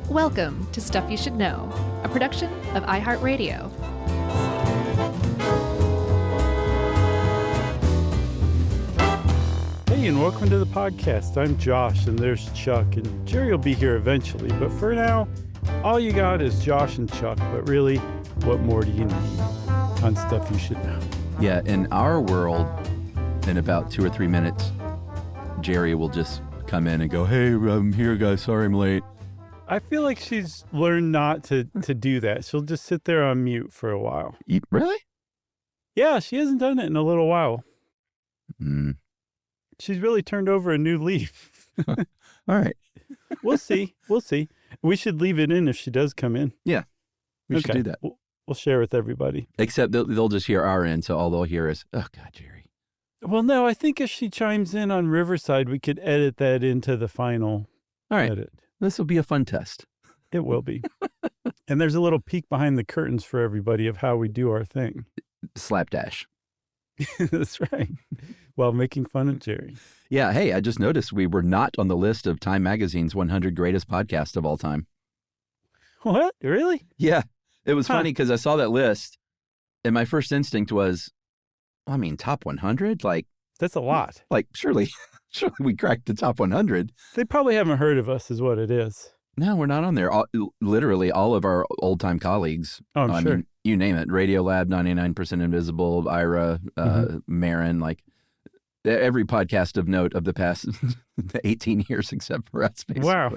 Welcome to Stuff You Should Know, a production of iHeartRadio. Hey, and welcome to the podcast. I'm Josh, and there's Chuck, and Jerry will be here eventually. But for now, all you got is Josh and Chuck. But really, what more do you need on Stuff You Should Know? Yeah, in our world, in about 2 or 3 minutes, Jerry will just come in and go, "Hey, I'm here, guys. Sorry I'm late." I feel like she's learned not to do that. She'll just sit there on mute for a while. Really? Yeah, she hasn't done it in a little while. Mm. She's really turned over a new leaf. All right. We'll see. We'll see. We should leave it in if she does come in. Yeah, we should do that. We'll share with everybody. Except they'll just hear our end, so all they'll hear is, "Oh, God, Jerry." Well, no, I think if she chimes in on Riverside, we could edit that into the final edit. This will be a fun test. It will be. And there's a little peek behind the curtains for everybody of how we do our thing. Slapdash. That's right. While making fun of Jerry. Yeah, hey, I just noticed we were not on the list of Time Magazine's 100 greatest podcasts of all time. What? Really? Yeah. It was funny because I saw that list, and my first instinct was, top 100? That's a lot. Surely we cracked the top 100. They probably haven't heard of us is what it is. No, we're not on there. Literally all of our old-time colleagues. Oh, I'm sure. You name it. Radiolab, 99% Invisible, Ira, Marin, every podcast of note of the past 18 years except for us, basically. Wow.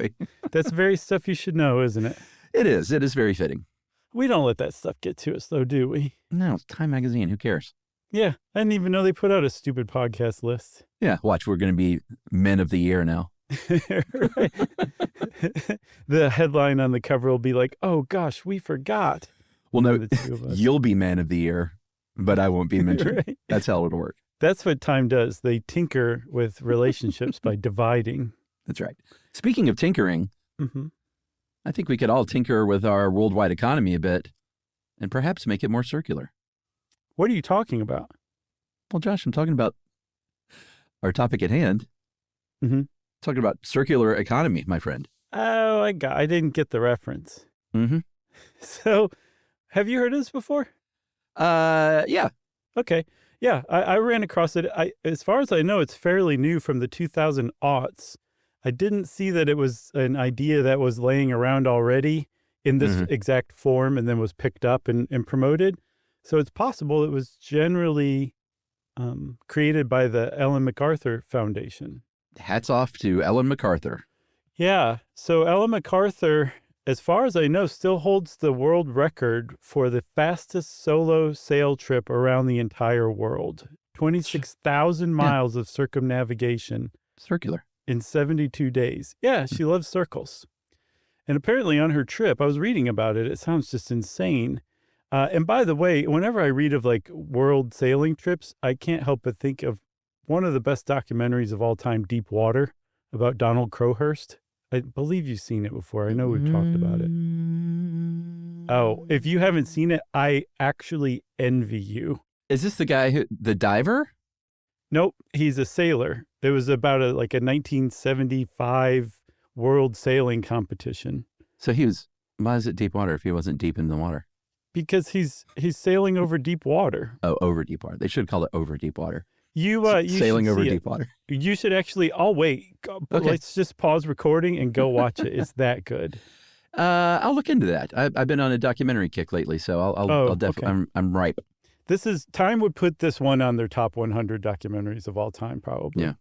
That's very stuff you should know, isn't it? It is. It is very fitting. We don't let that stuff get to us, though, do we? No, it's Time Magazine. Who cares? Yeah. I didn't even know they put out a stupid podcast list. Yeah. Watch, we're going to be Men of the Year now. Right. The headline on the cover will be like, "Oh, gosh, we forgot." Well, no, you'll be Man of the Year, but I won't be mentioned. Right. That's how it'll work. That's what Time does. They tinker with relationships by dividing. That's right. Speaking of tinkering, I think we could all tinker with our worldwide economy a bit and perhaps make it more circular. What are you talking about? Well, Josh, I'm talking about our topic at hand. Talking about circular economy, my friend. Oh, I didn't get the reference. So, have you heard of this before? Yeah. Okay. Yeah, I ran across it. As far as I know, it's fairly new from the 2000 aughts. I didn't see that it was an idea that was laying around already in this exact form and then was picked up and promoted. So it's possible it was generally created by the Ellen MacArthur Foundation. Hats off to Ellen MacArthur. Yeah. So Ellen MacArthur, as far as I know, still holds the world record for the fastest solo sail trip around the entire world. 26,000 miles of circumnavigation. Circular. In 72 days. Yeah, she loves circles. And apparently on her trip, I was reading about it. It sounds just insane. And by the way, whenever I read of world sailing trips, I can't help but think of one of the best documentaries of all time, Deep Water, about Donald Crowhurst. I believe you've seen it before. I know we've talked about it. Oh, if you haven't seen it, I actually envy you. Is this the guy the diver? Nope, he's a sailor. There was about a 1975 world sailing competition. So why is it deep water if he wasn't deep in the water? Because he's sailing over deep water. Oh, over deep water. They should call it over deep water. You sailing over deep water. You should actually. I'll wait. Okay. Let's just pause recording and go watch it. It's that good. I'll look into that. I've been on a documentary kick lately, so I'll definitely. Okay. I'm ripe. Time would put this one on their top 100 documentaries of all time, probably. Yeah.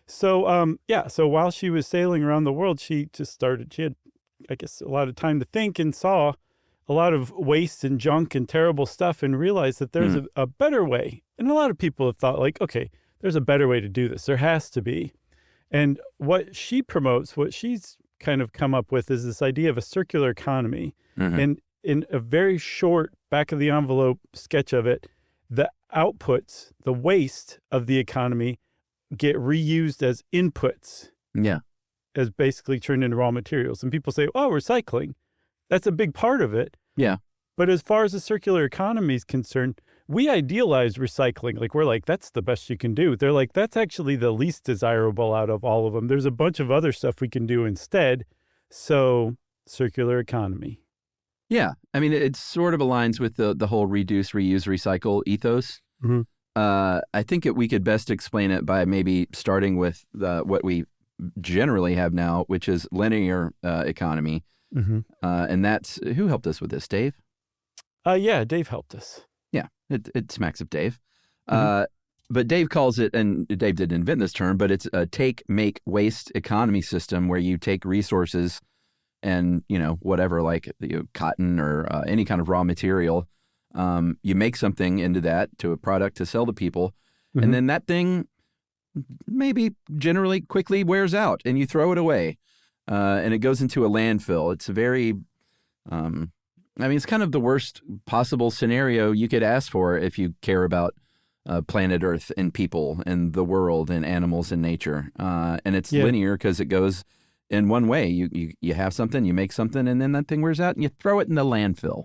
So So while she was sailing around the world, she had, I guess, a lot of time to think and saw a lot of waste and junk and terrible stuff and realized that there's a better way. And a lot of people have thought okay, there's a better way to do this. There has to be. And what she promotes, what she's kind of come up with is this idea of a circular economy. And in a very short back of the envelope sketch of it, the outputs, the waste of the economy get reused as inputs. Yeah. As basically turned into raw materials. And people say, oh, recycling. That's a big part of it. Yeah. But as far as the circular economy is concerned, we idealize recycling. We're like, that's the best you can do. They're like, that's actually the least desirable out of all of them. There's a bunch of other stuff we can do instead. So circular economy. Yeah. I mean, it sort of aligns with the whole reduce, reuse, recycle ethos. Mm-hmm. I think we could best explain it by maybe starting with what we generally have now, which is linear economy. Mm-hmm. And that's, who helped us with this, Dave? Yeah, Dave helped us. Yeah, it smacks of Dave. Mm-hmm. But Dave calls it, and Dave didn't invent this term, but it's a take, make, waste economy system where you take resources and, whatever, like cotton or any kind of raw material, you make something into that to a product to sell to people. Mm-hmm. And then that thing maybe generally quickly wears out and you throw it away. And it goes into a landfill. It's very, it's kind of the worst possible scenario you could ask for if you care about planet Earth and people and the world and animals and nature. And it's linear because it goes in one way. You have something, you make something, and then that thing wears out and you throw it in the landfill.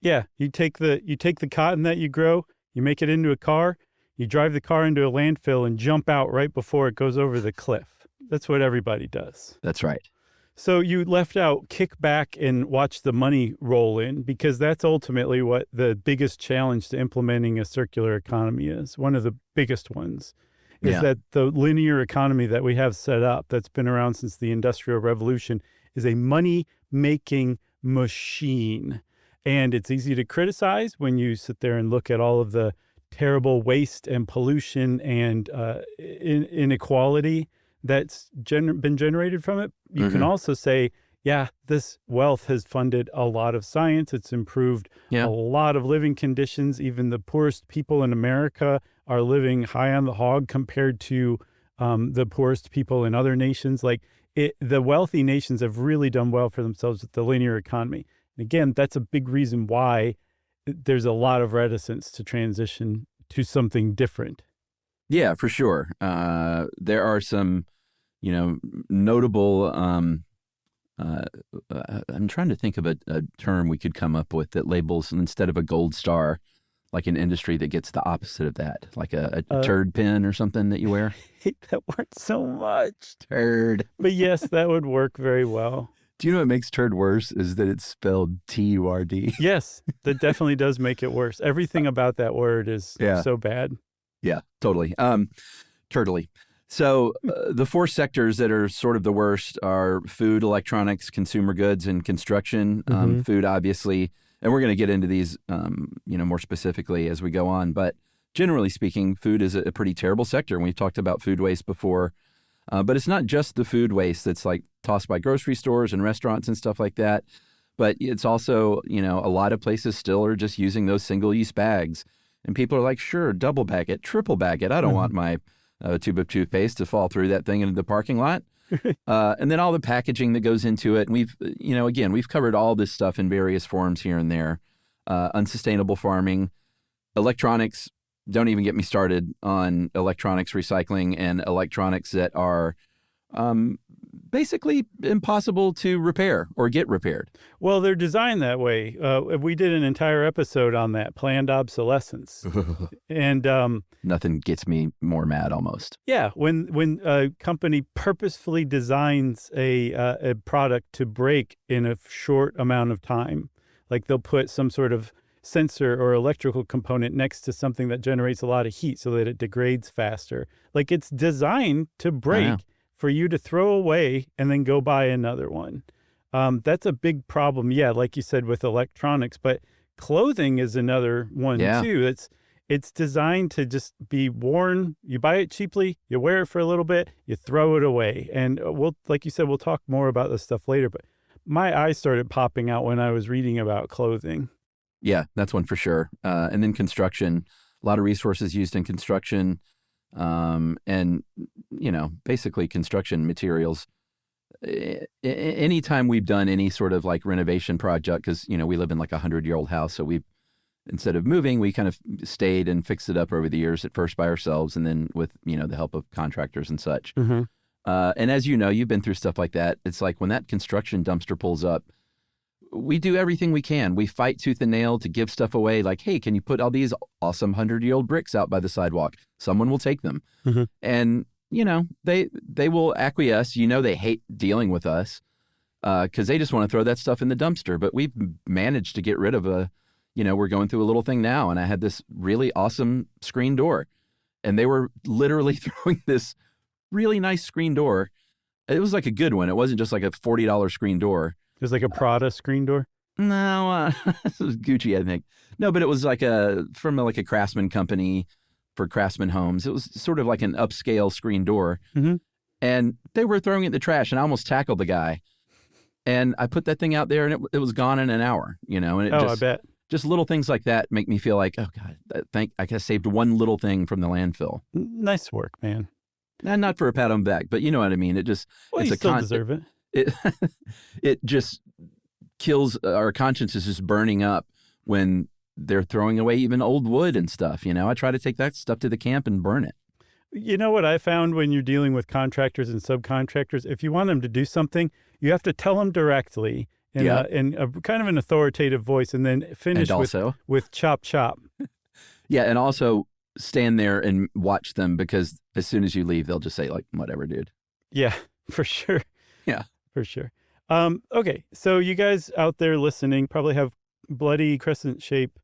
Yeah, you take the cotton that you grow, you make it into a car, you drive the car into a landfill and jump out right before it goes over the cliff. That's what everybody does. That's right. So you left out kick back and watch the money roll in, because that's ultimately what the biggest challenge to implementing a circular economy is. One of the biggest ones is that the linear economy that we have set up, that's been around since the Industrial Revolution, is a money-making machine. And it's easy to criticize when you sit there and look at all of the terrible waste and pollution and inequality that's been generated from it. You can also say, yeah, this wealth has funded a lot of science. It's improved a lot of living conditions. Even the poorest people in America are living high on the hog compared to the poorest people in other nations. The wealthy nations have really done well for themselves with the linear economy. And again, that's a big reason why there's a lot of reticence to transition to something different. Yeah, for sure. There are some, notable, I'm trying to think of a term we could come up with that labels, instead of a gold star, like an industry that gets the opposite of that, like a turd pin or something that you wear. I hate that word so much. Turd. But yes, that would work very well. Do you know what makes turd worse is that it's spelled T-U-R-D. Yes, that definitely does make it worse. Everything about that word is so bad. Yeah, totally. Turtly. So the four sectors that are sort of the worst are food, electronics, consumer goods, and construction. Food, obviously, and we're going to get into these, more specifically as we go on. But generally speaking, food is a pretty terrible sector. And we've talked about food waste before. But it's not just the food waste that's like tossed by grocery stores and restaurants and stuff like that. But it's also, a lot of places still are just using those single-use bags. And people are like, sure, double bag it, triple bag it. I don't want my tube of toothpaste to fall through that thing into the parking lot. And then all the packaging that goes into it. And we've covered all this stuff in various forms here and there. Unsustainable farming, electronics. Don't even get me started on electronics recycling and electronics that are basically impossible to repair or get repaired. Well, they're designed that way. We did an entire episode on that, planned obsolescence. And nothing gets me more mad almost. Yeah, when a company purposefully designs a product to break in a short amount of time, like they'll put some sort of sensor or electrical component next to something that generates a lot of heat so that it degrades faster. Like, it's designed to break for you to throw away and then go buy another one. That's a big problem. Yeah, like you said, with electronics, but clothing is another one too. It's designed to just be worn. You buy it cheaply, you wear it for a little bit, you throw it away. And like you said, we'll talk more about this stuff later, but my eyes started popping out when I was reading about clothing. Yeah, that's one for sure. And then construction, a lot of resources used in construction, and, basically construction materials. Anytime we've done any sort of like renovation project, because, we live in like 100-year-old house. So instead of moving, we kind of stayed and fixed it up over the years, at first by ourselves and then with, the help of contractors and such. Mm-hmm. And as you know, you've been through stuff like that. It's like when that construction dumpster pulls up, we do everything we can. We fight tooth and nail to give stuff away. Like, hey, can you put all these awesome 100-year-old bricks out by the sidewalk? Someone will take them. And, they will acquiesce. They hate dealing with us. because they just want to throw that stuff in the dumpster. But we've managed to get rid of we're going through a little thing now, and I had this really awesome screen door, and they were literally throwing this really nice screen door. It was like a good one. It wasn't just like a $40 screen door. It was like a Prada screen door? No, it was Gucci, I think. No, but it was like from a Craftsman company for Craftsman homes. It was sort of like an upscale screen door. Mm-hmm. And they were throwing it in the trash, and I almost tackled the guy. And I put that thing out there, and it was gone in an hour, and I bet. Just little things like that make me feel like, oh, God, I could have saved one little thing from the landfill. Nice work, man. And not for a pat on the back, but you know what I mean. It just, you still deserve it. It just kills our conscience is just burning up when they're throwing away even old wood and stuff. I try to take that stuff to the camp and burn it. You know what I found when you're dealing with contractors and subcontractors? If you want them to do something, you have to tell them directly in a kind of an authoritative voice, and then finish with chop chop. Yeah, and also stand there and watch them, because as soon as you leave, they'll just say like, whatever, dude. Yeah, for sure. Yeah. For sure. Okay, so you guys out there listening probably have bloody crescent-shaped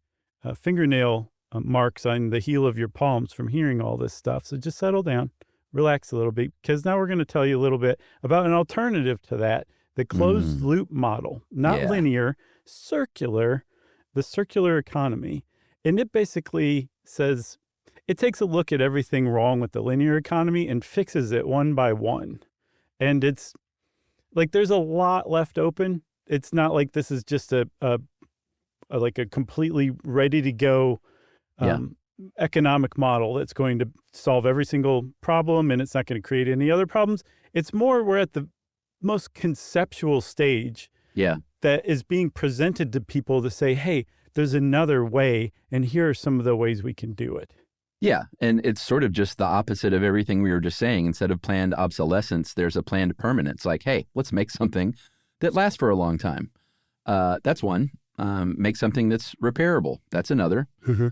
fingernail marks on the heel of your palms from hearing all this stuff. So just settle down, relax a little bit, because now we're going to tell you a little bit about an alternative to that, the closed-loop model, not linear, circular, the circular economy. And it basically says it takes a look at everything wrong with the linear economy and fixes it one by one. And it's like there's a lot left open. It's not like this is just a completely ready to go economic model that's going to solve every single problem, and it's not going to create any other problems. It's more we're at the most conceptual stage that is being presented to people to say, hey, there's another way, and here are some of the ways we can do it. Yeah, and it's sort of just the opposite of everything we were just saying. Instead of planned obsolescence, there's a planned permanence. Like, hey, let's make something that lasts for a long time. That's one. Make something that's repairable. That's another. Mm-hmm.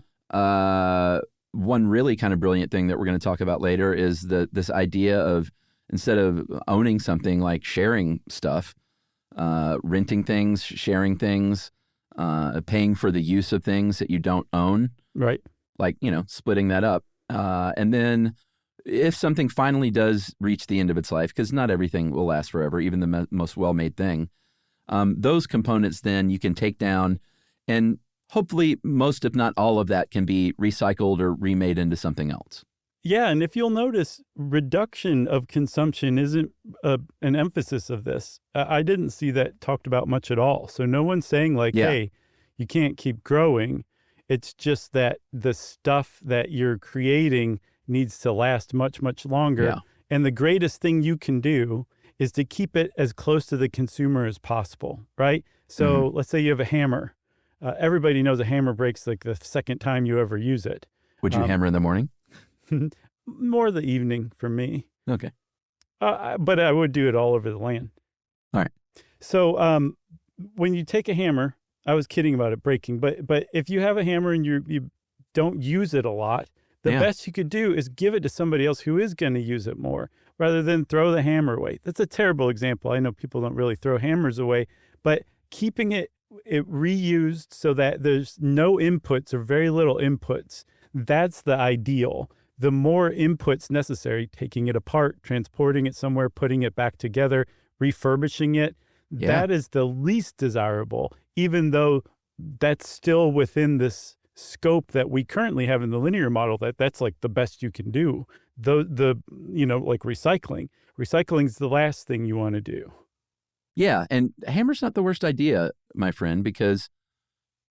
One really kind of brilliant thing that we're going to talk about later is this idea of, instead of owning something, like sharing stuff, renting things, sharing things, paying for the use of things that you don't own. Right. Like, splitting that up. And then if something finally does reach the end of its life, because not everything will last forever, even the most well-made thing, those components then you can take down, and hopefully most, if not all of that, can be recycled or remade into something else. Yeah, and if you'll notice, reduction of consumption isn't an emphasis of this. I didn't see that talked about much at all. So no one's saying like, hey, you can't keep growing. It's just that the stuff that you're creating needs to last much, much longer. Yeah. And the greatest thing you can do is to keep it as close to the consumer as possible, right? So let's say you have a hammer. Everybody knows a hammer breaks like the second time you ever use it. Would you hammer in the morning? More the evening for me. Okay. But I would do it all over the land. All right. So when you take a hammer, I was kidding about it breaking, but if you have a hammer and you don't use it a lot, the best you could do is give it to somebody else who is going to use it more, rather than throw the hammer away. That's a terrible example. I know people don't really throw hammers away, but keeping it reused so that there's no inputs or very little inputs, that's the ideal. The more inputs necessary, taking it apart, transporting it somewhere, putting it back together, refurbishing it, that is the least desirable, even though that's still within this scope that we currently have in the linear model, that's like the best you can do. Like recycling. Recycling is the last thing you want to do. Yeah, and hammer's not the worst idea, my friend, because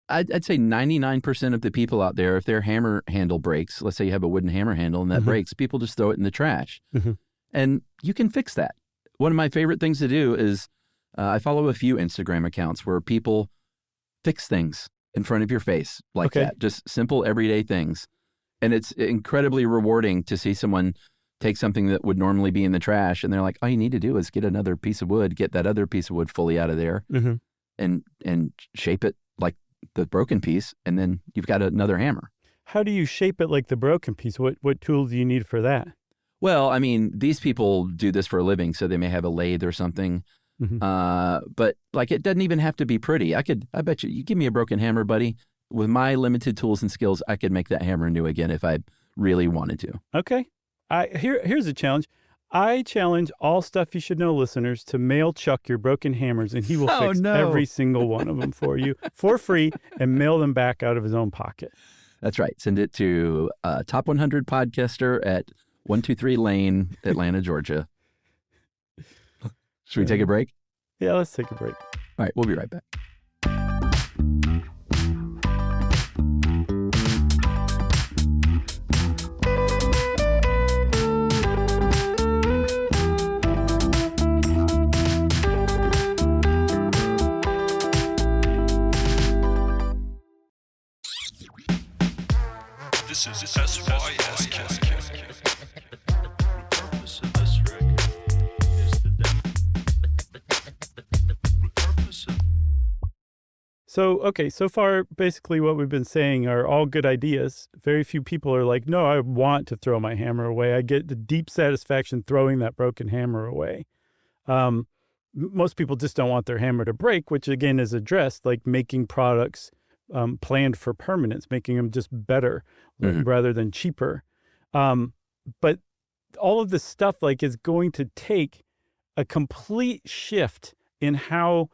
I'd say 99% of the people out there, if their hammer handle breaks, let's say you have a wooden hammer handle and that breaks, people just throw it in the trash. And you can fix that. One of my favorite things to do is I follow a few Instagram accounts where people fix things in front of your face like that, just simple everyday things. And it's incredibly rewarding to see someone take something that would normally be in the trash, and they're like, all you need to do is get another piece of wood, get that other piece of wood fully out of there, and shape it like the broken piece, and then you've got another hammer. How do you shape it like the broken piece? What tools do you need for that? Well, I mean, these people do this for a living, so they may have a lathe or something. But like, it doesn't even have to be pretty. I bet you give me a broken hammer, buddy. With my limited tools and skills, I could make that hammer new again if I really wanted to. Okay. Here's a challenge. I challenge all Stuff You Should Know listeners to mail Chuck your broken hammers, and he will fix every single one of them for you for free and mail them back out of his own pocket. That's right. Send it to Top 100 Podcaster at 123 Lane, Atlanta, Georgia. Should we take a break? Yeah, let's take a break. All right, we'll be right back. This is SYSK. The purpose of this record is the purpose of. So far, basically what we've been saying are all good ideas. Very few people are like, no, I want to throw my hammer away. I get the deep satisfaction throwing that broken hammer away. Most people just don't want their hammer to break, which again is addressed, like making products planned for permanence, making them just better rather than cheaper. But all of this stuff like is going to take a complete shift in how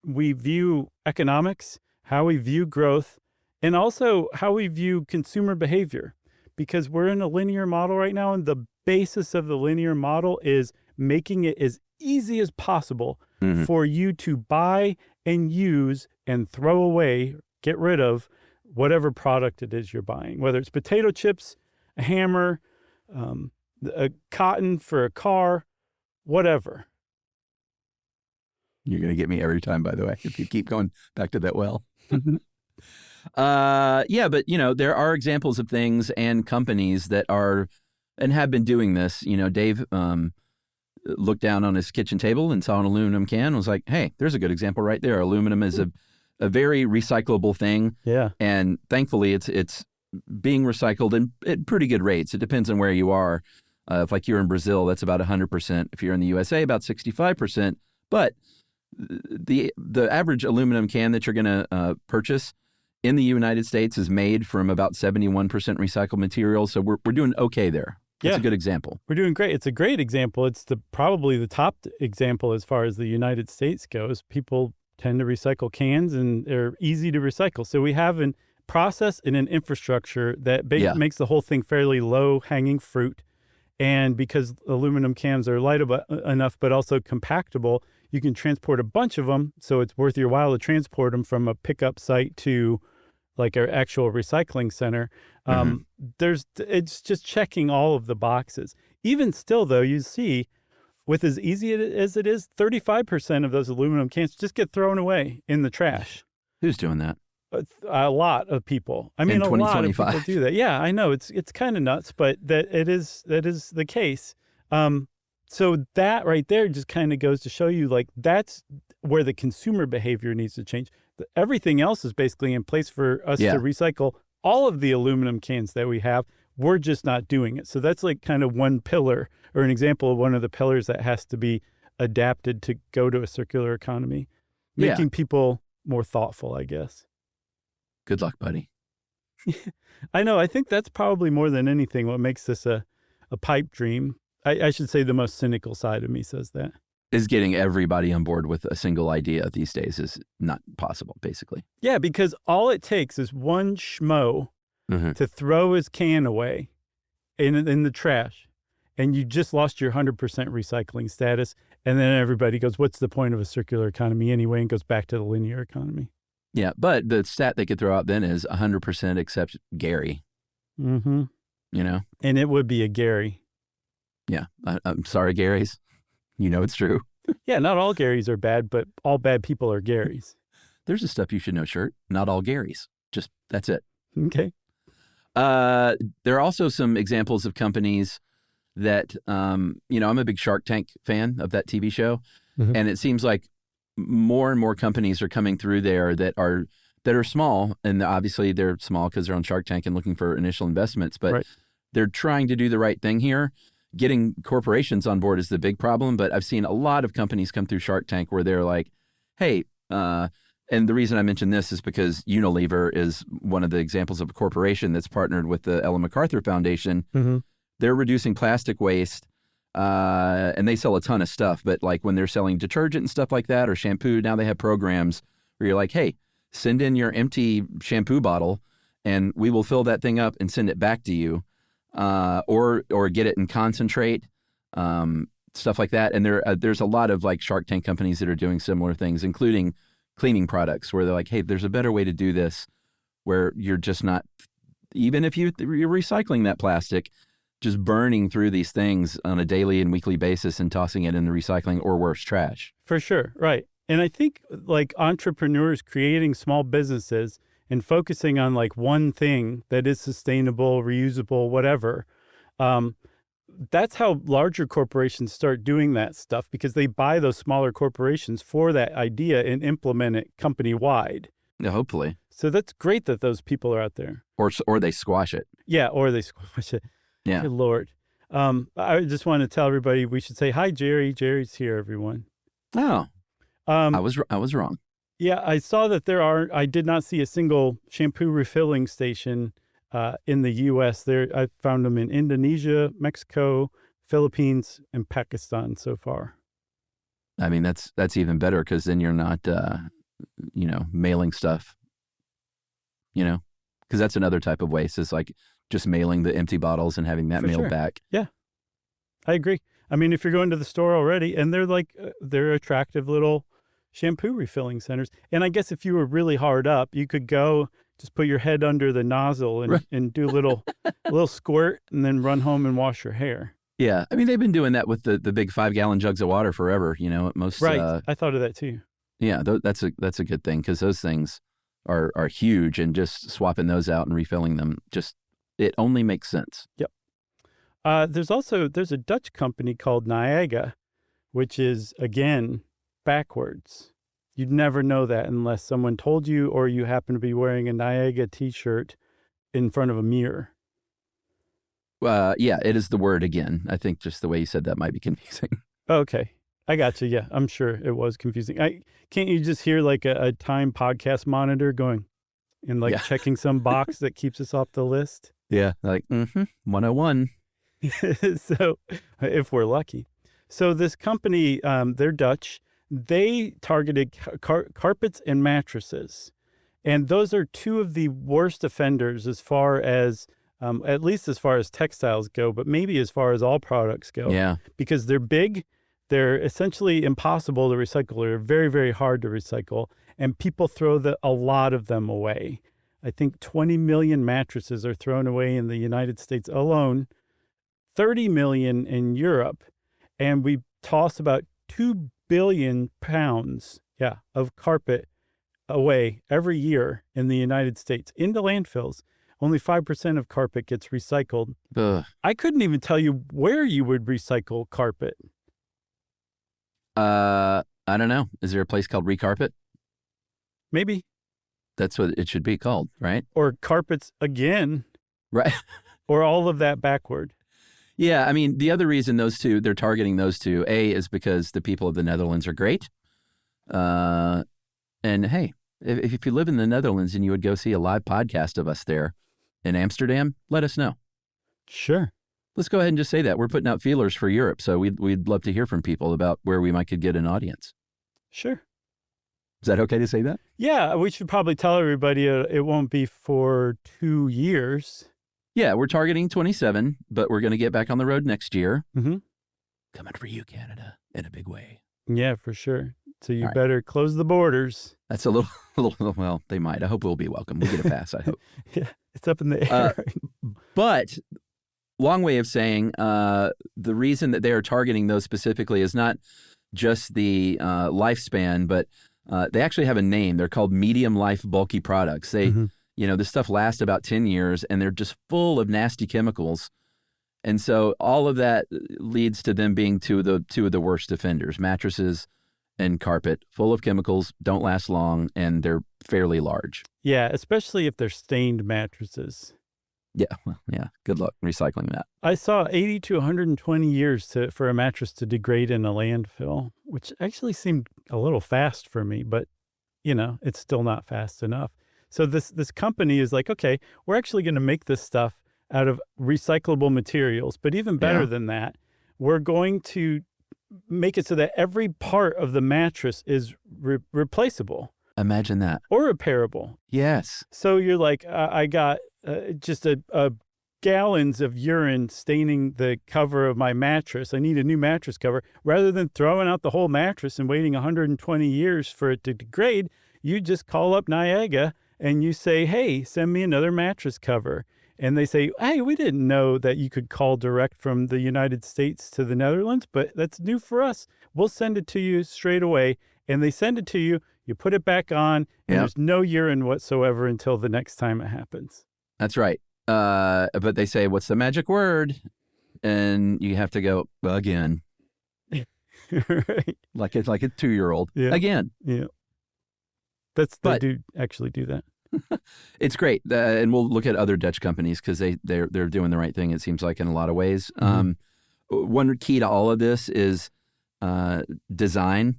we view economics, how we view growth, and also how we view consumer behavior. Because we're in a linear model right now, and the basis of the linear model is making it as easy as possible for you to buy and use and throw away, get rid of whatever product it is you're buying, whether it's potato chips, a hammer, a cotton for a car, whatever. You're going to get me every time, by the way, if you keep going back to that well. Yeah, but, there are examples of things and companies that are and have been doing this. Dave looked down on his kitchen table and saw an aluminum can and was like, hey, there's a good example right there. Aluminum is a very recyclable thing. Yeah. And thankfully, it's being recycled at pretty good rates. It depends on where you are. If like you're in Brazil, that's about 100%. If you're in the USA, about 65%. But the average aluminum can that you're going to purchase in the United States is made from about 71% recycled material. So we're doing okay there. That's a good example. We're doing great. It's a great example. It's probably the top example as far as the United States goes. People tend to recycle cans, and they're easy to recycle. So we have a process and an infrastructure that makes the whole thing fairly low-hanging fruit. And because aluminum cans are light enough but also compactable, you can transport a bunch of them, so it's worth your while to transport them from a pickup site to like our actual recycling center. It's just checking all of the boxes. Even still, though, you see, with as easy as it is, 35% of those aluminum cans just get thrown away in the trash. Who's doing that? A lot of people. I mean, a lot of people do that. Yeah, I know it's kind of nuts, but that is the case. So that right there just kind of goes to show you, like, that's where the consumer behavior needs to change. Everything else is basically in place for us to recycle all of the aluminum cans that we have. We're just not doing it. So that's like kind of one pillar, or an example of one of the pillars that has to be adapted to go to a circular economy, making people more thoughtful, I guess. Good luck, buddy. I know. I think that's probably more than anything what makes this a pipe dream. I should say the most cynical side of me says that. Is getting everybody on board with a single idea these days is not possible, basically. Yeah, because all it takes is one schmo to throw his can away in the trash, and you just lost your 100% recycling status. And then everybody goes, what's the point of a circular economy anyway? And goes back to the linear economy. Yeah, but the stat they could throw out then is 100% except Gary. Mm-hmm. And it would be a Gary. Yeah, I'm sorry, Garys. It's true. Yeah, not all Garys are bad, but all bad people are Garys. There's a Stuff You Should Know shirt. Not all Garys. Just, that's it. Okay. There are also some examples of companies that, I'm a big Shark Tank fan of that TV show. And it seems like more and more companies are coming through there that are small. And obviously they're small because they're on Shark Tank and looking for initial investments. But they're trying to do the right thing here. getting corporations on board is the big problem, but I've seen a lot of companies come through Shark Tank where they're like, hey, and the reason I mention this is because Unilever is one of the examples of a corporation that's partnered with the Ellen MacArthur Foundation. They're reducing plastic waste, and they sell a ton of stuff. But like when they're selling detergent and stuff like that or shampoo, now they have programs where you're like, hey, send in your empty shampoo bottle and we will fill that thing up and send it back to you, or get it in concentrate, stuff like that. And there's a lot of like Shark Tank companies that are doing similar things, including cleaning products, where they're like, hey, there's a better way to do this, where you're just not, even if you're recycling that plastic, just burning through these things on a daily and weekly basis and tossing it in the recycling or worse, trash. For sure, right. And I think like entrepreneurs creating small businesses and focusing on like one thing that is sustainable, reusable, whatever, that's how larger corporations start doing that stuff, because they buy those smaller corporations for that idea and implement it company-wide. Yeah, hopefully. So that's great that those people are out there. Or they squash it. Yeah, or they squash it. Yeah. Good Lord. I just want to tell everybody we should say hi, Jerry. Jerry's here, everyone. Oh, I was wrong. Yeah, I saw that I did not see a single shampoo refilling station in the U.S. I found them in Indonesia, Mexico, Philippines, and Pakistan so far. I mean, that's even better, because then you're not, mailing stuff, because that's another type of waste, is like just mailing the empty bottles and having that mailed back. Yeah, I agree. I mean, if you're going to the store already, and they're attractive little shampoo refilling centers. And I guess if you were really hard up, you could go just put your head under the nozzle and do a little squirt and then run home and wash your hair. Yeah. I mean, they've been doing that with the big 5-gallon jugs of water forever, at most. Right. I thought of that too. Yeah. That's a good thing, because those things are huge, and just swapping those out and refilling them, it only makes sense. Yep. There's a Dutch company called Niagara, which is, again, backwards. You'd never know that unless someone told you, or you happen to be wearing a Niagara t-shirt in front of a mirror. Yeah, it is the word again. I think just the way you said that might be confusing. Okay. I got you. Yeah, I'm sure it was confusing. Can't you just hear like a Time podcast monitor going and like checking some box that keeps us off the list? Yeah, like 101. So if we're lucky. So this company, they're Dutch. They targeted carpets and mattresses. And those are two of the worst offenders as far as, at least as far as textiles go, but maybe as far as all products go. Yeah. Because they're big, they're essentially impossible to recycle. They're very, very hard to recycle. And people throw a lot of them away. I think 20 million mattresses are thrown away in the United States alone, 30 million in Europe, and we toss about 2 billion pounds of carpet away every year in the United States into landfills. Only 5% of carpet gets recycled. Ugh. I couldn't even tell you where you would recycle carpet. I don't know. Is there a place called Recarpet? Maybe. That's what it should be called, right? Or carpets again. Right. Or all of that backward. Yeah, I mean, the other reason they're targeting those two, A, is because the people of the Netherlands are great. And hey, if you live in the Netherlands and you would go see a live podcast of us there in Amsterdam, let us know. Sure. Let's go ahead and just say that. We're putting out feelers for Europe, so we'd love to hear from people about where we could get an audience. Sure. Is that okay to say that? Yeah, we should probably tell everybody it won't be for 2 years. Yeah, we're targeting 27, but we're going to get back on the road next year. Mm-hmm. Coming for you, Canada, in a big way. Yeah, for sure. So you All right. better close the borders. That's a little, well, they might. I hope we'll be welcome. We'll get a pass, I hope. Yeah, it's up in the air. But long way of saying the reason that they are targeting those specifically is not just the lifespan, but they actually have a name. They're called medium life bulky products. They, this stuff lasts about 10 years, and they're just full of nasty chemicals. And so all of that leads to them being two of the worst offenders: mattresses and carpet, full of chemicals, don't last long, and they're fairly large. Yeah, especially if they're stained mattresses. Yeah, well, yeah. Good luck recycling that. I saw 80 to 120 years for a mattress to degrade in a landfill, which actually seemed a little fast for me, but it's still not fast enough. So this company is like, okay, we're actually going to make this stuff out of recyclable materials, but even better than that, we're going to make it so that every part of the mattress is replaceable. Imagine that. Or repairable. Yes. So you're like, I got just a gallons of urine staining the cover of my mattress. I need a new mattress cover. Rather than throwing out the whole mattress and waiting 120 years for it to degrade, you just call up Niagara and you say, hey, send me another mattress cover. And they say, hey, we didn't know that you could call direct from the United States to the Netherlands, but that's new for us. We'll send it to you straight away. And they send it to you, you put it back on, and there's no urine whatsoever until the next time it happens. That's right. But they say, what's the magic word? And you have to go, again. Right. Like it's like a 2-year-old. Yeah. Again. Yeah. They do actually do that. It's great. And we'll look at other Dutch companies because they're doing the right thing, it seems like, in a lot of ways. Mm-hmm. One key to all of this is design.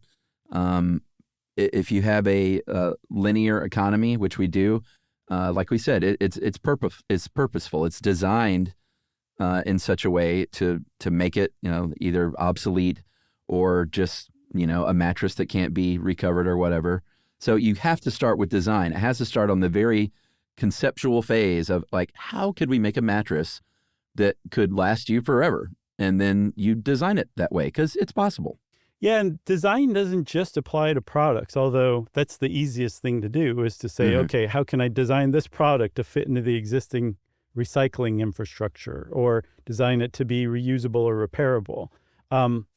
If you have a linear economy, which we do, like we said, it's purposeful. It's designed in such a way to make it, either obsolete or just, a mattress that can't be recovered or whatever. So you have to start with design. It has to start on the very conceptual phase of like, how could we make a mattress that could last you forever? And then you design it that way because it's possible. Yeah, and design doesn't just apply to products, although that's the easiest thing to do is to say, okay, how can I design this product to fit into the existing recycling infrastructure or design it to be reusable or repairable?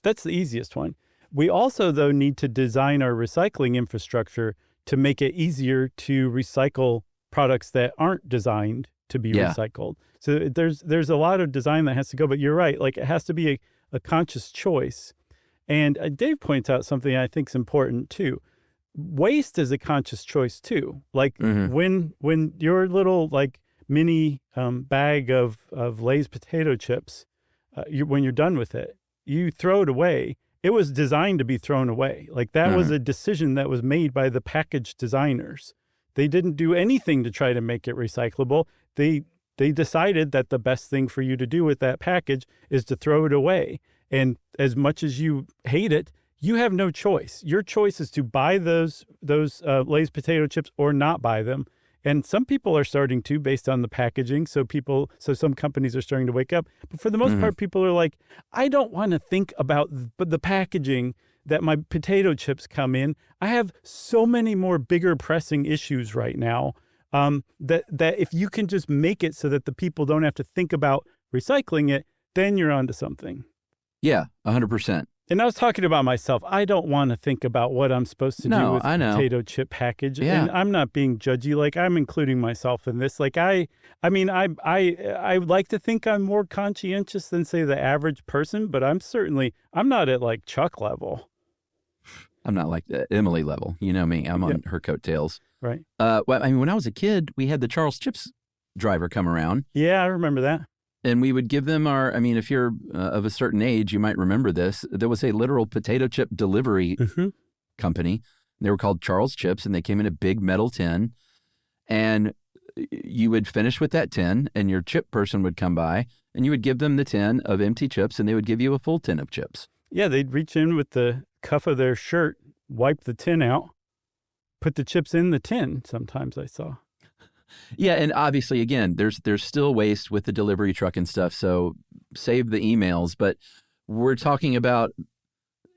That's the easiest one. We also, though, need to design our recycling infrastructure to make it easier to recycle products that aren't designed to be recycled. So there's a lot of design that has to go, but you're right, like it has to be a conscious choice. And Dave points out something I think is important too. Waste is a conscious choice too. Like when your little like mini bag of Lay's potato chips, when you're done with it, you throw it away. It was designed to be thrown away. Like that was a decision that was made by the package designers. They didn't do anything to try to make it recyclable. They decided that the best thing for you to do with that package is to throw it away. And as much as you hate it, you have no choice. Your choice is to buy those Lay's potato chips or not buy them. And some people are starting to based on the packaging. So some companies are starting to wake up. But for the most part, people are like, I don't want to think about the packaging that my potato chips come in. I have so many more bigger pressing issues right now that if you can just make it so that the people don't have to think about recycling it, then you're onto something. Yeah, 100%. And I was talking about myself. I don't want to think about what I'm supposed to do with the potato chip package. Yeah. And I'm not being judgy. Like I'm including myself in this. Like I like to think I'm more conscientious than say the average person, but I'm not at like Chuck level. I'm not like Emily level. You know me. I'm on her coattails. Right. Well, I mean, when I was a kid, we had the Charles Chips driver come around. Yeah, I remember that. And we would give them if you're of a certain age, you might remember this. There was a literal potato chip delivery company. They were called Charles Chips, and they came in a big metal tin. And you would finish with that tin, and your chip person would come by, and you would give them the tin of empty chips, and they would give you a full tin of chips. Yeah, they'd reach in with the cuff of their shirt, wipe the tin out, put the chips in the tin, sometimes I saw. Yeah, and obviously, again, there's still waste with the delivery truck and stuff, so save the emails. But we're talking about,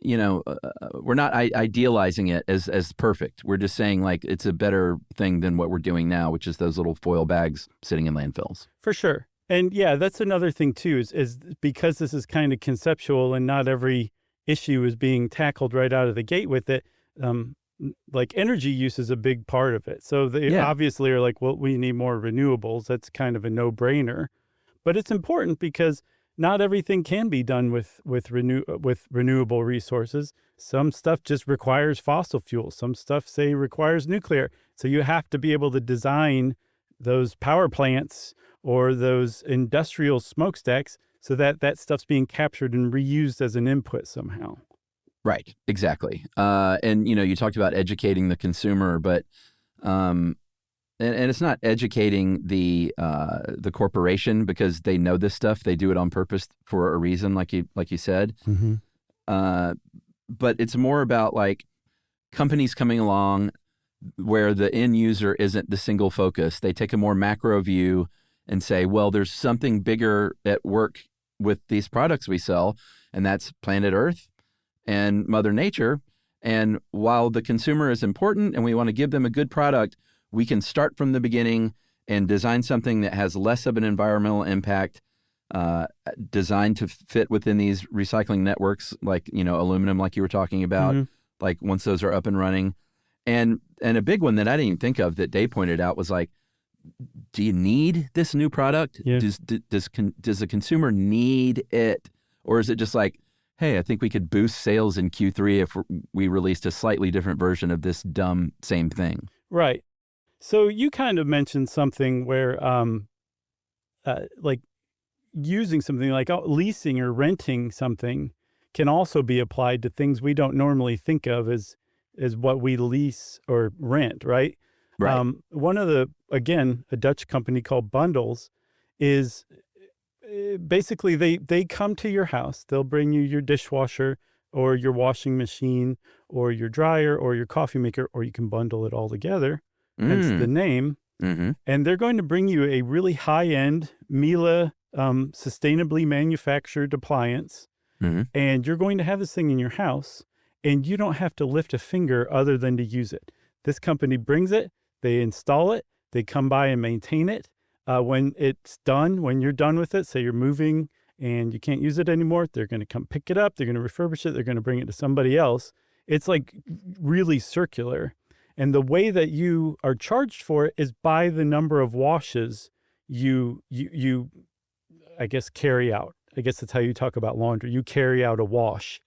we're not idealizing it as perfect. We're just saying, like, it's a better thing than what we're doing now, which is those little foil bags sitting in landfills. For sure. And, yeah, that's another thing, too, is because this is kind of conceptual and not every issue is being tackled right out of the gate with it, like energy use is a big part of it. So they obviously are like, well, we need more renewables. That's kind of a no-brainer. But it's important because not everything can be done with renewable resources. Some stuff just requires fossil fuels. Some stuff, say, requires nuclear. So you have to be able to design those power plants or those industrial smokestacks so that that stuff's being captured and reused as an input somehow. Right, exactly. And you talked about educating the consumer, but and it's not educating the corporation because they know this stuff. They do it on purpose for a reason, like you said. But it's more about like companies coming along where the end user isn't the single focus. They take a more macro view and say, well, there's something bigger at work with these products we sell, and that's planet Earth and Mother Nature. And while the consumer is important and we want to give them a good product, we can start from the beginning and design something that has less of an environmental impact, designed to fit within these recycling networks, like, aluminum, like you were talking about, like once those are up and running. And a big one that I didn't even think of that Dave pointed out was like, do you need this new product? Yeah. Does the consumer need it? Or is it just like, hey, I think we could boost sales in Q3 if we released a slightly different version of this dumb same thing? Right. So you kind of mentioned something where like using something like leasing or renting something can also be applied to things we don't normally think of as what we lease or rent, right? Right. One of again, a Dutch company called Bundles is basically they come to your house. They'll bring you your dishwasher or your washing machine or your dryer or your coffee maker, or you can bundle it all together. Hence the name. And they're going to bring you a really high-end Miele sustainably manufactured appliance. And you're going to have this thing in your house, and you don't have to lift a finger other than to use it. This company brings it, they install it, they come by and maintain it. When it's done, when you're done with it, say you're moving and you can't use it anymore, they're going to come pick it up, they're going to refurbish it, they're going to bring it to somebody else. It's like really circular. And the way that you are charged for it is by the number of washes you I guess, carry out. I guess that's how you talk about laundry. You carry out a wash.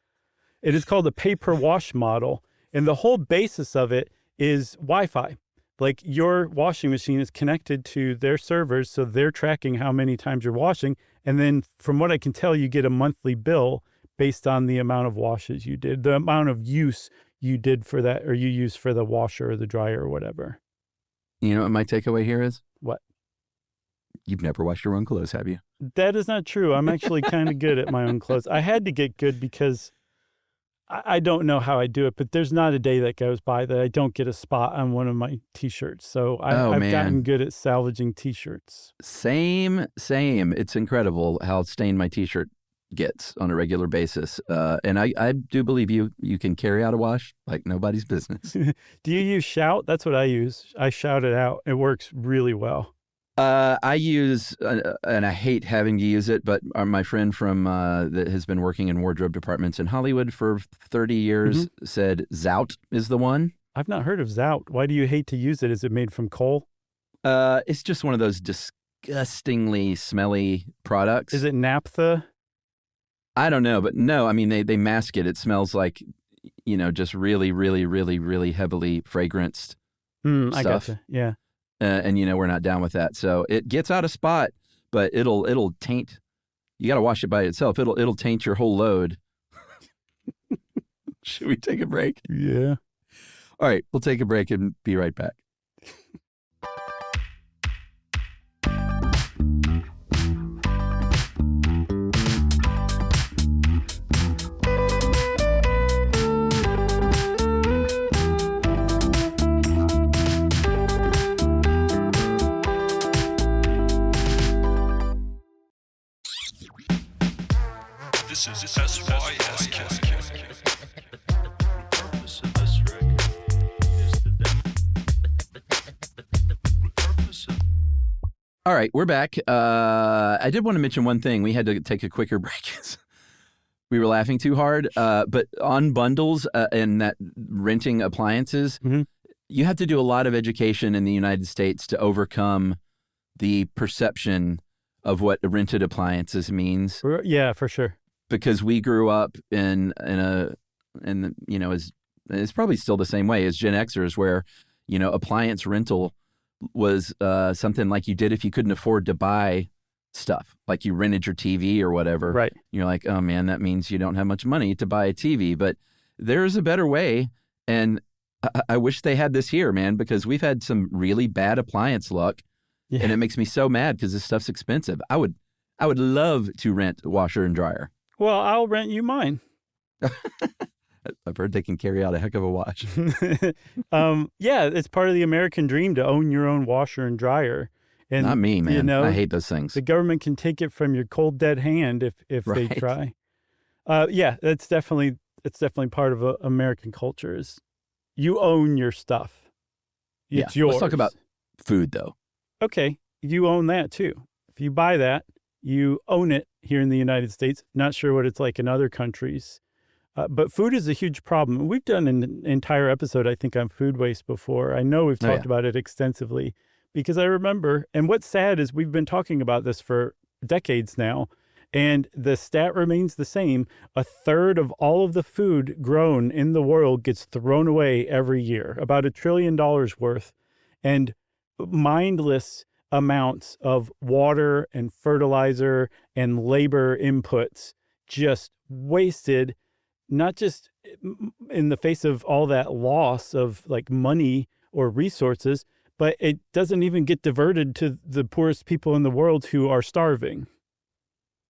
It is called a pay-per-wash model. And the whole basis of it is Wi-Fi. Like your washing machine is connected to their servers, so they're tracking how many times you're washing. And then from what I can tell, you get a monthly bill based on the amount of washes you did, the amount of use you did for that, or you use for the washer or the dryer or whatever. You know what my takeaway here is? What? You've never washed your own clothes, have you? That is not true. I'm actually kind of good at my own clothes. I had to get good because I don't know how I do it, but there's not a day that goes by that I don't get a spot on one of my T-shirts. So I've gotten good at salvaging T-shirts. Same. It's incredible how stained my T-shirt gets on a regular basis. And I do believe you can carry out a wash like nobody's business. Do you use Shout? That's what I use. I shout it out. It works really well. I use, and I hate having to use it, but my friend from that has been working in wardrobe departments in Hollywood for 30 years said Zout is the one. I've not heard of Zout. Why do you hate to use it? Is it made from coal? It's just one of those disgustingly smelly products. Is it naphtha? I don't know, but no, I mean, they mask it. It smells like, just really, really, really, really heavily fragranced stuff. I gotcha. Yeah. And we're not down with that. So it gets out of spot, but it'll taint. You got to wash it by itself. It'll taint your whole load. Should we take a break? Yeah. All right, we'll take a break and be right back. This is SYSK. The purpose of this record is the purpose of. All right, we're back. I did want to mention one thing. We had to take a quicker break. We were laughing too hard. But on bundles and that renting appliances, you have to do a lot of education in the United States to overcome the perception of what rented appliances means. Yeah, for sure. Because we grew up in it's probably still the same way as Gen Xers, where appliance rental was something like you did if you couldn't afford to buy stuff, like you rented your TV or whatever. Right. You're like, oh man, that means you don't have much money to buy a TV. But there's a better way. And I wish they had this here, man, because we've had some really bad appliance luck. Yeah. And it makes me so mad because this stuff's expensive. I would love to rent a washer and dryer. Well, I'll rent you mine. I've heard they can carry out a heck of a wash. Yeah, it's part of the American dream to own your own washer and dryer. And Not me, man. You know, I hate those things. the government can take it from your cold dead hand if they Right. try. Yeah, it's definitely part of American culture. Is you own your stuff. It's yours. Let's talk about food, though. Okay, you own that too. If you buy that, you own it here in the United States. Not sure what it's like in other countries. But food is a huge problem. We've done an entire episode, I think, on food waste before. I know we've talked about it extensively because I remember, and what's sad is we've been talking about this for decades now, and the stat remains the same. A third of all of the food grown in the world gets thrown away every year, about $1 trillion worth. And mindless amounts of water and fertilizer and labor inputs just wasted, not just in the face of all that loss of like money or resources, but it doesn't even get diverted to the poorest people in the world who are starving.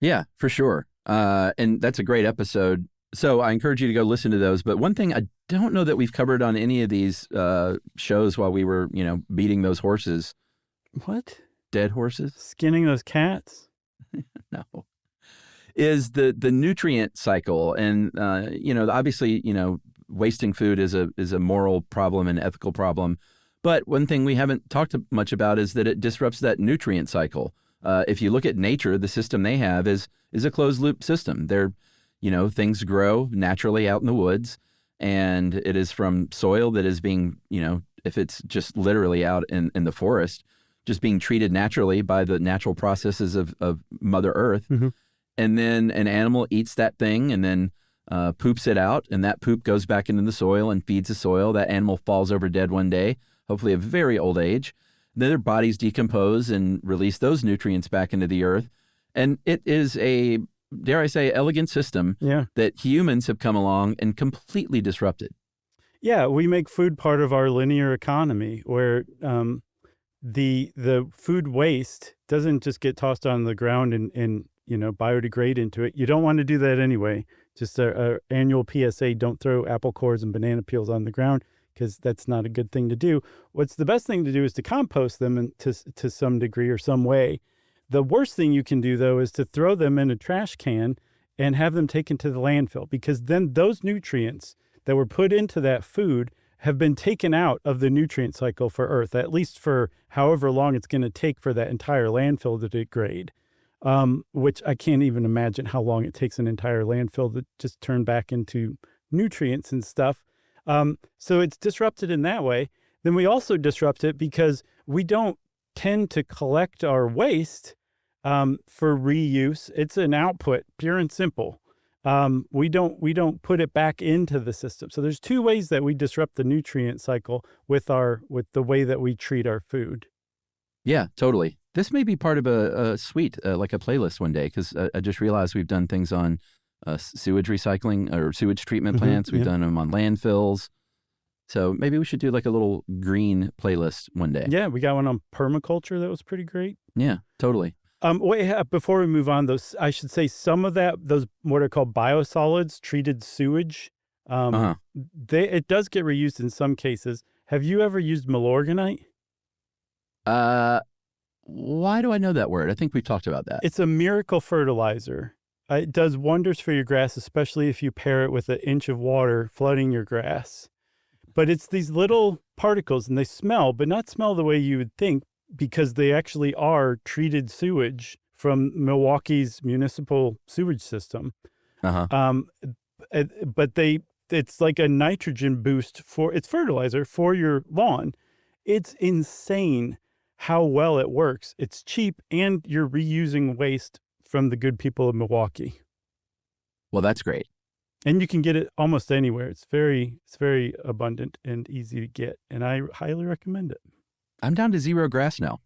Yeah, for sure. And that's a great episode. So I encourage you to go listen to those. But one thing I don't know that we've covered on any of these shows while we were, beating those horses. What? Dead horses? Skinning those cats? No. Is the nutrient cycle. And, obviously, wasting food is a moral problem and ethical problem. But one thing we haven't talked much about is that it disrupts that nutrient cycle. If you look at nature, the system they have is a closed loop system. They're, things grow naturally out in the woods, and it is from soil that is being, if it's just literally out in the forest, just being treated naturally by the natural processes of Mother Earth. Mm-hmm. And then an animal eats that thing and then poops it out, and that poop goes back into the soil and feeds the soil. That animal falls over dead one day, hopefully a very old age. Then their bodies decompose and release those nutrients back into the earth. And it is a, dare I say, elegant system that humans have come along and completely disrupted. Yeah, we make food part of our linear economy where the food waste doesn't just get tossed on the ground and biodegrade into it. You don't want to do that anyway. Just our annual PSA, don't throw apple cores and banana peels on the ground, because that's not a good thing to do. What's the best thing to do is to compost them to some degree or some way. The worst thing you can do, though, is to throw them in a trash can and have them taken to the landfill, because then those nutrients that were put into that food have been taken out of the nutrient cycle for Earth, at least for however long it's going to take for that entire landfill to degrade, which I can't even imagine how long it takes an entire landfill to just turn back into nutrients and stuff. So it's disrupted in that way. Then we also disrupt it because we don't tend to collect our waste for reuse. It's an output, pure and simple. We don't put it back into the system. So there's two ways that we disrupt the nutrient cycle with the way that we treat our food. Yeah, totally. This may be part of a suite, like a playlist one day, because I just realized we've done things on sewage recycling or sewage treatment plants. We've done them on landfills. So maybe we should do like a little green playlist one day. Yeah, we got one on permaculture that was pretty great. Yeah, totally. Before we move on, I should say some of those what are called biosolids, treated sewage, it does get reused in some cases. Have you ever used Milorganite? Why do I know that word? I think we've talked about that. It's a miracle fertilizer. It does wonders for your grass, especially if you pair it with an inch of water flooding your grass. But it's these little particles, and they smell, but not smell the way you would think, because they actually are treated sewage from Milwaukee's municipal sewage system. But it's like a nitrogen boost it's fertilizer for your lawn. It's insane how well it works. It's cheap, and you're reusing waste from the good people of Milwaukee. Well, that's great. And you can get it almost anywhere. It's very abundant and easy to get, and I highly recommend it. I'm down to 0 grass now.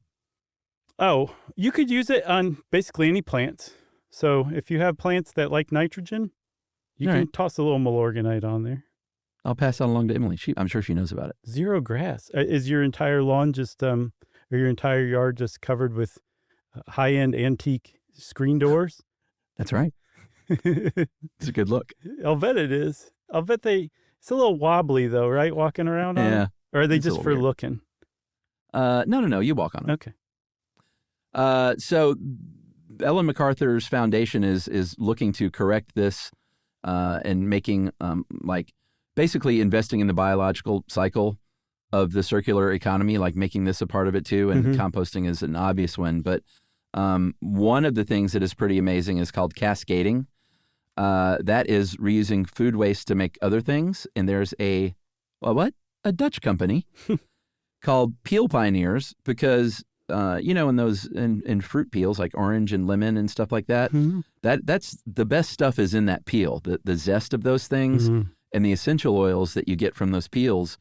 Oh, you could use it on basically any plants. So if you have plants that like nitrogen, you All can right. toss a little Milorganite on there. I'll pass that along to Emily. I'm sure she knows about it. 0 grass. Is your entire lawn just or your entire yard just covered with high-end antique screen doors? That's right. It's a good look. I'll bet it is. I'll bet it's a little wobbly though, right? Walking around on Yeah. it? Or are they It's a just little for weird. looking? No. You walk on it. Okay. So Ellen MacArthur's foundation is looking to correct this and making basically investing in the biological cycle of the circular economy, like making this a part of it too. And composting is an obvious one. But one of the things that is pretty amazing is called cascading. That is reusing food waste to make other things. And there's a Dutch company called Peel Pioneers, because in those in fruit peels like orange and lemon and stuff like that, that's the best stuff is in that peel, the zest of those things and the essential oils that you get from those peels.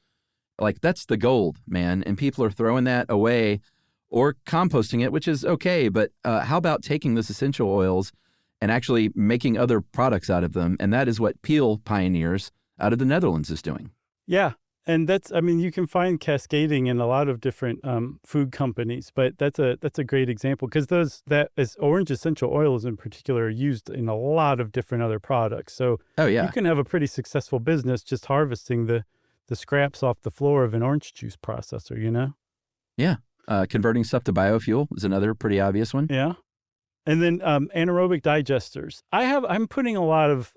Like, that's the gold, man. And people are throwing that away or composting it, which is okay. But how about taking those essential oils and actually making other products out of them? And that is what Peel Pioneers out of the Netherlands is doing. Yeah. And you can find cascading in a lot of different food companies, but that's a great example, because orange essential oils in particular are used in a lot of different other products. So you can have a pretty successful business just harvesting the scraps off the floor of an orange juice processor, you know? Yeah. Converting stuff to biofuel is another pretty obvious one. Yeah. And then anaerobic digesters. I'm putting a lot of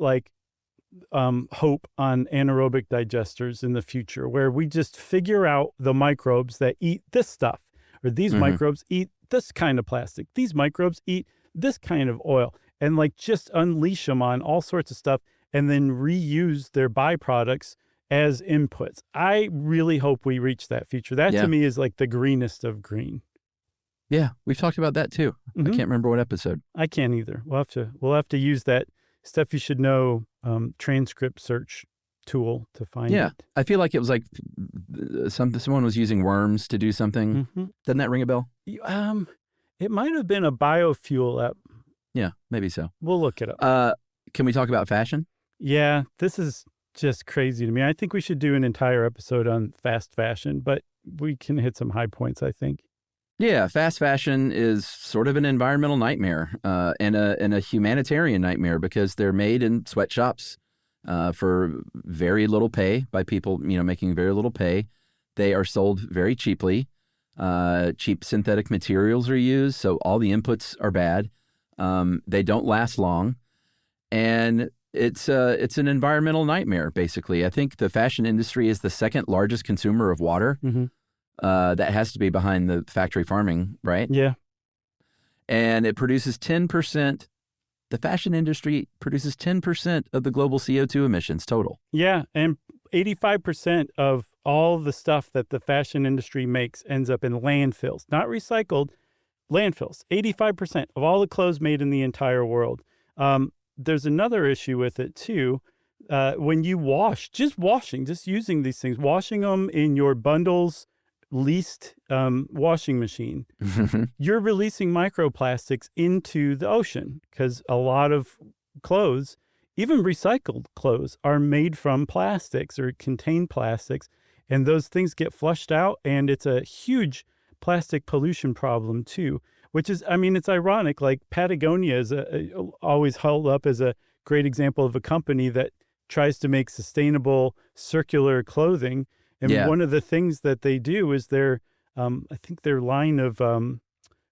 hope on anaerobic digesters in the future, where we just figure out the microbes that eat this stuff, or these microbes eat this kind of plastic, these microbes eat this kind of oil, and just unleash them on all sorts of stuff and then reuse their byproducts as inputs. I really hope we reach that future. That to me is like the greenest of green. Yeah, we've talked about that too. I can't remember what episode. I can't either. We'll have to use that Stuff You Should Know transcript search tool to find it. I feel like it was like someone was using worms to do something. Doesn't that ring a bell? It might have been a biofuel app. Yeah, maybe so. We'll look it up. Can we talk about fashion? Yeah, this is just crazy to me. I think we should do an entire episode on fast fashion, but we can hit some high points, I think. Yeah, fast fashion is sort of an environmental nightmare and a humanitarian nightmare, because they're made in sweatshops for very little pay by people, making very little pay. They are sold very cheaply. Cheap synthetic materials are used, so all the inputs are bad. They don't last long, and it's an environmental nightmare, basically. I think the fashion industry is the second largest consumer of water. That has to be behind the factory farming, right? Yeah. And it produces 10%. The fashion industry produces 10% of the global CO2 emissions total. Yeah, and 85% of all the stuff that the fashion industry makes ends up in landfills, not recycled, landfills. 85% of all the clothes made in the entire world. There's another issue with it too. When you just using these things, washing them in your bundles leased washing machine, you're releasing microplastics into the ocean, because a lot of clothes, even recycled clothes, are made from plastics or contain plastics, and those things get flushed out, and it's a huge plastic pollution problem too, which is, it's ironic. Like, Patagonia is always held up as a great example of a company that tries to make sustainable circular clothing. And one of the things that they do is their line of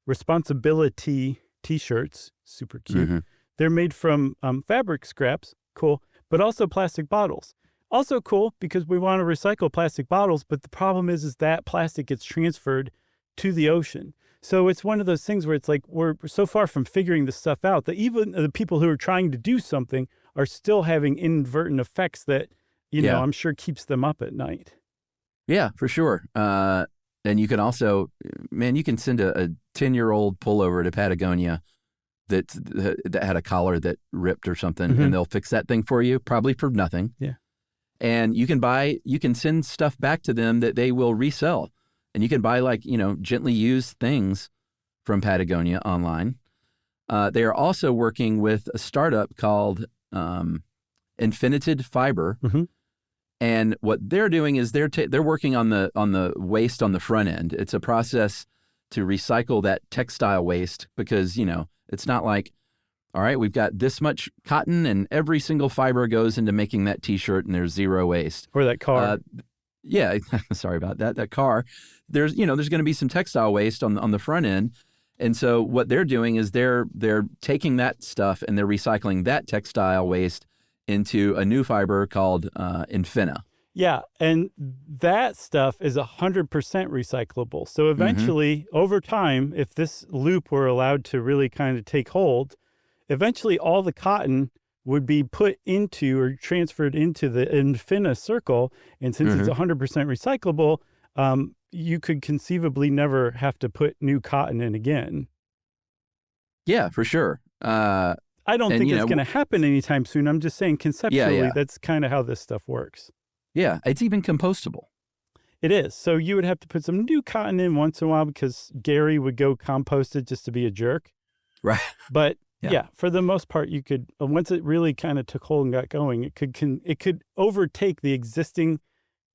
responsibility T-shirts, super cute. They're made from fabric scraps, cool, but also plastic bottles. Also cool, because we want to recycle plastic bottles, but the problem is that plastic gets transferred to the ocean. So it's one of those things where it's like we're so far from figuring this stuff out that even the people who are trying to do something are still having inadvertent effects that, I'm sure keeps them up at night. Yeah, for sure. And you can also, you can send a 10-year-old pullover to Patagonia that had a collar that ripped or something, and they'll fix that thing for you, probably for nothing. Yeah. And you can send stuff back to them that they will resell. And you can buy gently used things from Patagonia online. They are also working with a startup called Infinited Fiber. Mm-hmm. And what they're doing is they're working on the waste on the front end. It's a process to recycle that textile waste because, it's not like, all right, we've got this much cotton and every single fiber goes into making that T-shirt and there's zero waste. Or that car. Yeah, sorry about that. That car, there's going to be some textile waste on the front end. And so what they're doing is they're taking that stuff and they're recycling that textile waste into a new fiber called Infina. Yeah, and that stuff is 100% recyclable. So eventually, over time, if this loop were allowed to really kind of take hold, eventually all the cotton would be put into or transferred into the Infina circle. And since it's 100% recyclable, you could conceivably never have to put new cotton in again. Yeah, for sure. I don't think it's going to happen anytime soon. I'm just saying conceptually, that's kind of how this stuff works. Yeah, it's even compostable. It is. So you would have to put some new cotton in once in a while because Gary would go compost it just to be a jerk. Right. But yeah, for the most part, you could, once it really kind of took hold and got going, it could overtake the existing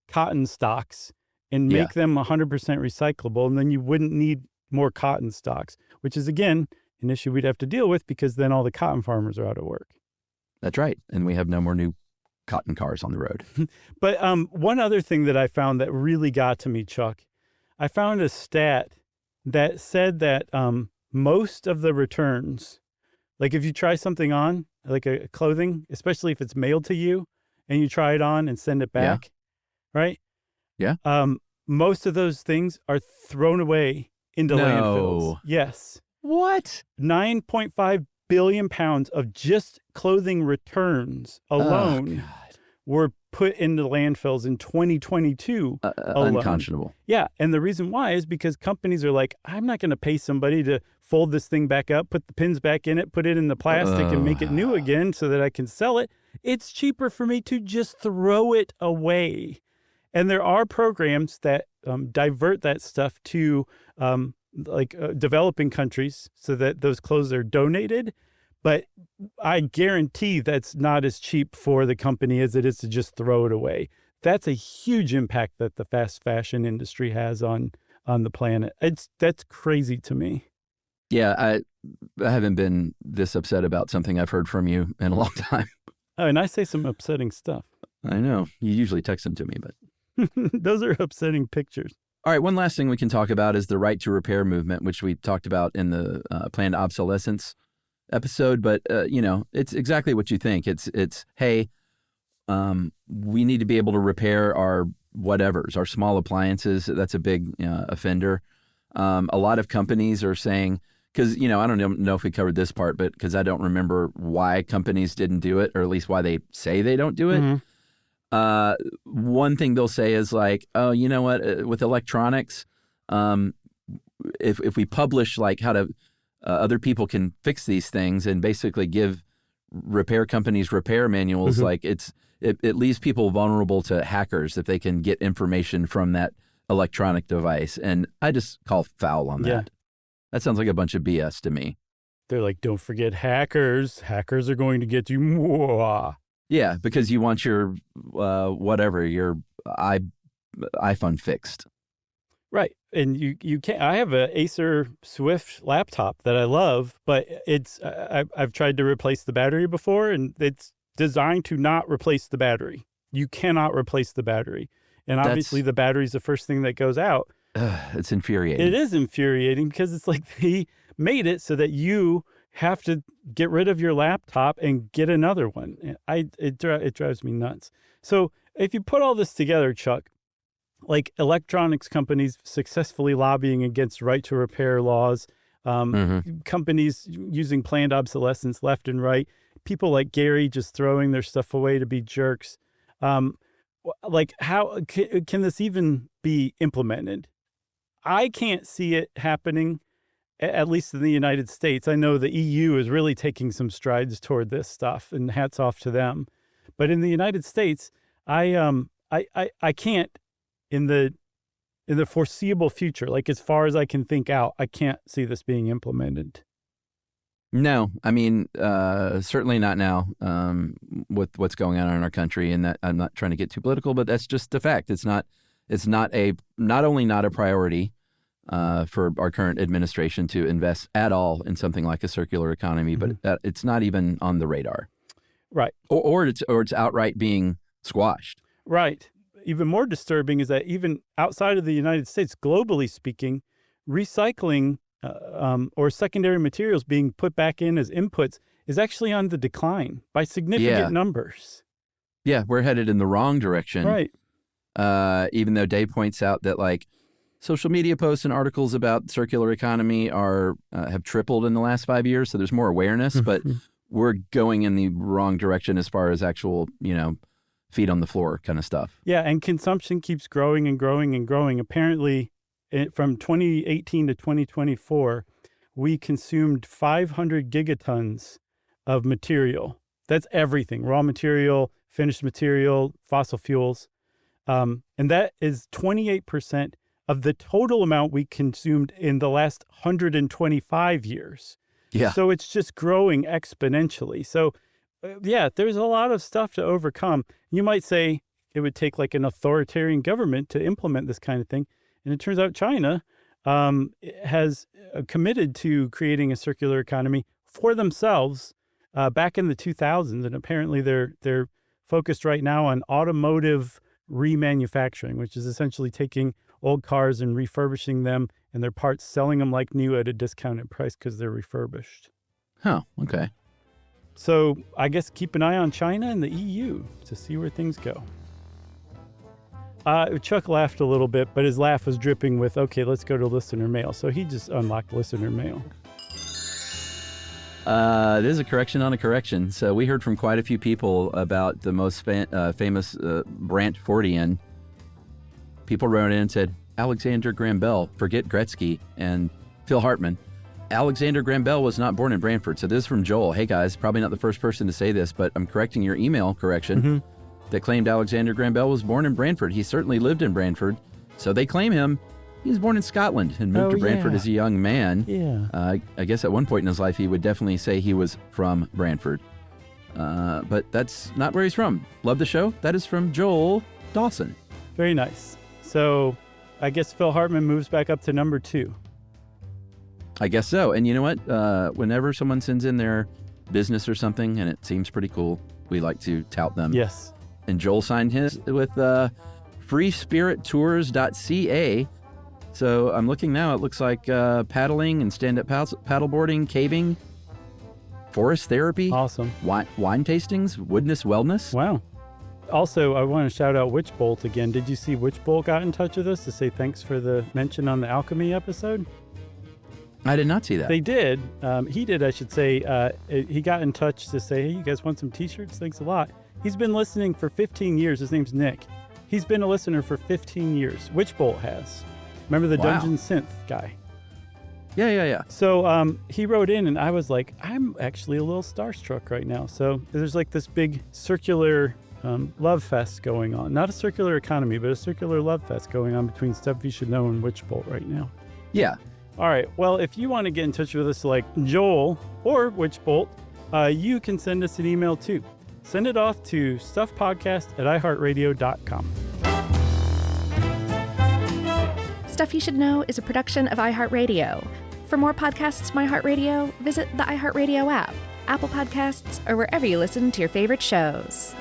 cotton stocks and make them 100% recyclable. And then you wouldn't need more cotton stocks, which is, again, an issue we'd have to deal with because then all the cotton farmers are out of work. That's right. And we have no more new cotton cars on the road. But one other thing that I found that really got to me, Chuck, I found a stat that said that most of the returns, like if you try something on, like a clothing, especially if it's mailed to you and you try it on and send it back, right? Yeah. Most of those things are thrown away into landfills. Yes. What? 9.5 billion pounds of just clothing returns alone were put into landfills in 2022 alone. Unconscionable. Yeah, and the reason why is because companies are like, I'm not going to pay somebody to fold this thing back up, put the pins back in it, put it in the plastic and make it new again so that I can sell it. It's cheaper for me to just throw it away. And there are programs that divert that stuff to developing countries so that those clothes are donated. But I guarantee that's not as cheap for the company as it is to just throw it away. That's a huge impact that the fast fashion industry has on the planet. That's crazy to me. Yeah, I haven't been this upset about something I've heard from you in a long time. Oh, and I say some upsetting stuff. I know. You usually text them to me, but... Those are upsetting pictures. All right, one last thing we can talk about is the right to repair movement, which we talked about in the planned obsolescence episode. But, it's exactly what you think. It's hey, we need to be able to repair our whatevers, our small appliances. That's a big offender. A lot of companies are saying, because, I don't know if we covered this part, but because I don't remember why companies didn't do it, or at least why they say they don't do it. Mm-hmm. One thing they'll say is like, oh, you know what, with electronics, if we publish like how to, other people can fix these things and basically give repair companies repair manuals, like it leaves people vulnerable to hackers if they can get information from that electronic device. And I just call foul on that. Yeah. That sounds like a bunch of BS to me. They're like, don't forget hackers. Hackers are going to get you. Mwah. Yeah, because you want your your iPhone fixed. Right. And you can't. I have a Acer Swift laptop that I love, but it's I've tried to replace the battery before, and it's designed to not replace the battery. You cannot replace the battery. And obviously the battery's the first thing that goes out. It's infuriating. It is infuriating because it's like they made it so that you have to get rid of your laptop and get another one. It drives me nuts. So if you put all this together, Chuck, like electronics companies successfully lobbying against right to repair laws, companies using planned obsolescence left and right, people like Gary just throwing their stuff away to be jerks. Like how can this even be implemented? I can't see it happening, at least in the United States. I know the EU is really taking some strides toward this stuff, and hats off to them. But in the United States, I can't, in the in the foreseeable future, like as far as I can think out, I can't see this being implemented. No, I mean, certainly not now with what's going on in our country. And that I'm not trying to get too political, but that's just the fact. It's not only not a priority for our current administration to invest at all in something like a circular economy, but it's not even on the radar. Right. Or it's outright being squashed. Right. Even more disturbing is that even outside of the United States, globally speaking, recycling or secondary materials being put back in as inputs is actually on the decline by significant numbers. Yeah, we're headed in the wrong direction. Right. Even though Dave points out that like social media posts and articles about circular economy have tripled in the last 5 years, so there's more awareness, but we're going in the wrong direction as far as actual, feet on the floor kind of stuff. Yeah, and consumption keeps growing and growing and growing. Apparently, from 2018 to 2024, we consumed 500 gigatons of material. That's everything, raw material, finished material, fossil fuels. And that is 28% of the total amount we consumed in the last 125 years. Yeah. So it's just growing exponentially. So, there's a lot of stuff to overcome. You might say it would take like an authoritarian government to implement this kind of thing. And it turns out China has committed to creating a circular economy for themselves back in the 2000s. And apparently they're focused right now on automotive remanufacturing, which is essentially taking old cars and refurbishing them and their parts, selling them like new at a discounted price because they're refurbished. Oh, okay. So I guess keep an eye on China and the EU to see where things go. Chuck laughed a little bit, but his laugh was dripping with, okay, let's go to listener mail. So he just unlocked listener mail. It is a correction on a correction. So we heard from quite a few people about the most famous Brant Fordian. People wrote in and said, Alexander Graham Bell, forget Gretzky and Phil Hartman. Alexander Graham Bell was not born in Brantford. So this is from Joel. Hey guys, probably not the first person to say this, but I'm correcting your email correction that claimed Alexander Graham Bell was born in Brantford. He certainly lived in Brantford. So they claim him. He was born in Scotland and moved to Brantford as a young man. Yeah. I guess at one point in his life, he would definitely say he was from Brantford. But that's not where he's from. Love the show. That is from Joel Dawson. Very nice. So I guess Phil Hartman moves back up to number 2. I guess so. And you know what? Whenever someone sends in their business or something and it seems pretty cool, we like to tout them. Yes. And Joel signed his with freespirittours.ca. So I'm looking now. It looks like paddling and stand-up paddleboarding, caving, forest therapy. Awesome. Wine tastings, woodness wellness. Wow. Also, I want to shout out Witchbolt again. Did you see Witchbolt got in touch with us to say thanks for the mention on the alchemy episode? I did not see that. They did. He did, I should say. He got in touch to say, hey, you guys want some t-shirts? Thanks a lot. He's been listening for 15 years. His name's Nick. He's been a listener for 15 years. Witchbolt has. Remember the Dungeon Synth guy? Yeah. So he wrote in and I was like, I'm actually a little starstruck right now. So there's like this big circular love fest going on. Not a circular economy, but a circular love fest going on between Stuff You Should Know and Witchbolt right now. Yeah. All right. Well, if you want to get in touch with us like Joel or Witchbolt, you can send us an email too. Send it off to stuffpodcast@iheartradio.com. Stuff You Should Know is a production of iHeartRadio. For more podcasts from iHeartRadio, visit the iHeartRadio app, Apple Podcasts, or wherever you listen to your favorite shows.